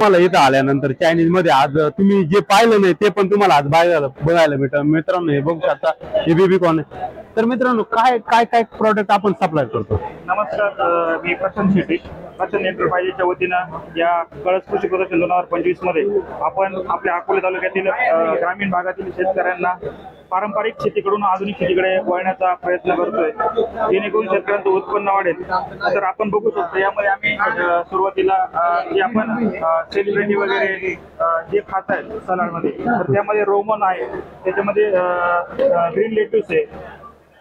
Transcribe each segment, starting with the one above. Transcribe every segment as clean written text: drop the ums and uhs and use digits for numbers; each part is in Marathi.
मला इथं आल्यानंतर चायनीज मध्ये आज तुम्ही जे पाहिलं नाही ते पण तुम्हाला आज बघायला भेटलं। मित्रांनो हे बघू शकता हे बेबीकॉर्न आहे। तर मित्रांनो काय काय काय प्रोडक्ट आपण सप्लाय करतो। नमस्कार, मी प्रशांत शेट्टी, प्रशांत एंटरप्राइजेसच्या वतीनं या कळस कृषी प्रदर्शन 2025 मध्ये आपण आपल्या अकोले तालुक्यातील ग्रामीण भागातील शेतकऱ्यांना पारंपरिक शेतीकडून आधुनिक शेतीकडे वळण्याचा प्रयत्न करतोय, जेणेकरून शेतकऱ्यांचं उत्पन्न वाढेल। तर आपण बघू शकतो यामध्ये आम्ही सुरुवातीला जे आपण सेलिब्रिटी वगैरे जे खात आहेत सलाडमध्ये, तर त्यामध्ये रोमन आहे, त्याच्यामध्ये ग्रीन लेट्यूस आहे,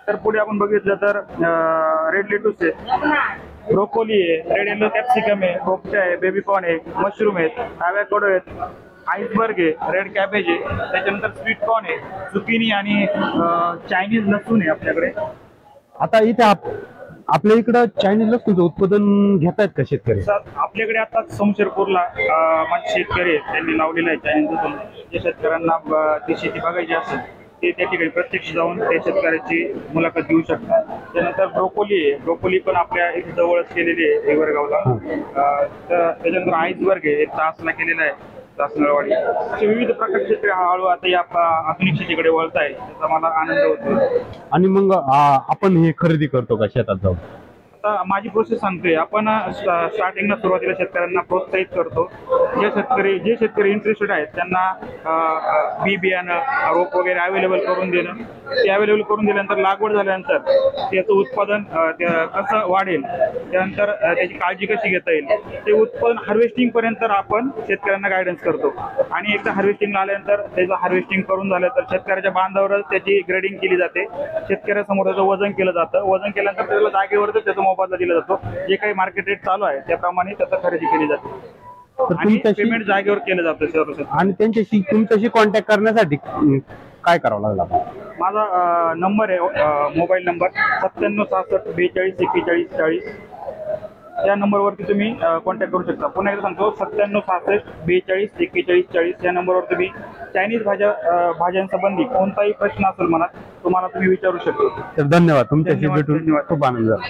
तर पुढे आपण बघितलं तर रेड लेट्यूस आहे, ब्रोकोली आहे, रेड येलो कॅप्सिकम आहे, पोपटा आहे, बेबीकॉर्न आहे, मशरूम आहेत, ॲव्होकाडो आहेत, आईसबर्ग आहे, रेड कॅबेज आहे, त्याच्यानंतर स्वीट कॉर्न आहे, zucchini आणि चायनीज लसूण आहे आपल्याकडे। आता इथे आपल्या इकडं चायनीज लसूणचं उत्पादन घेतायत का शेतकरी? आपल्याकडे आता समशेरपूरला माझे शेतकरी आहेत, त्यांनी लावलेलं आहे चायनीज लसूण। जे शेतकऱ्यांना ती शेती बघायची असेल ते त्या ठिकाणी प्रत्यक्ष जाऊन त्या शेतकऱ्याची मुलाखत घेऊ शकतात। त्यानंतर ब्रोकोली आहे, ब्रोकोली पण आपल्या इथे जवळच केलेली आहे देवरगावला। तर त्याच्यानंतर आईसबर्ग आहे, तासला केलेला आहे, तासनळवाडी। असे विविध प्रकारचे शेतकरी हळूहळू आता या आधुनिक शेतीकडे वळत आहे, त्याचा मला आनंद होतो। आणि मग आपण हे खरेदी करतो का शेतात जाऊन? आता माझी प्रोसेस सांगतोय, आपण स्टार्टिंगला सुरुवातीला शेतकऱ्यांना प्रोत्साहित करतो। जे शेतकरी इंटरेस्टेड आहेत त्यांना बी बियाणं रोप वगैरे अवेलेबल करून देणं, ते अवेलेबल करून दिल्यानंतर लागवड झाल्यानंतर त्याचं उत्पादन कसं वाढेल, त्यानंतर त्याची काळजी कशी घेता येईल, ते उत्पादन हार्वेस्टिंग पर्यंत आपण शेतकऱ्यांना गायडन्स करतो। आणि एकदा हार्वेस्टिंगला आल्यानंतर त्याचं हार्वेस्टिंग करून झालं तर शेतकऱ्याच्या बांधावरच त्याची ग्रेडिंग केली जाते, शेतकऱ्यासमोर त्याचं वजन केलं जातं, वजन केल्यानंतर त्याला जागेवरच त्याचा मोबदला दिला जातो। जे काही मार्केट रेट चालू आहे त्याप्रमाणे त्याचा खरेदी केली जाते आणि पेमेंट जागेवर केलं जातं। आणि तुमच्याशी कॉन्टॅक्ट करण्यासाठी काय करावं लागलं? माझा नंबर आहे, मोबाईल नंबर 97 66 42 41 40। या नंबरवरती तुम्ही कॉन्टॅक्ट करू शकता। पुन्हा एकदा सांगतो, 97 66 42 41 40 या नंबरवर तुम्ही चायनीज भाज्यांसंबंधी कोणताही प्रश्न असेल मनात तुम्हाला तुम्ही विचारू शकता। तर धन्यवाद, तुमच्याशी भेटून खूप आनंद झाला।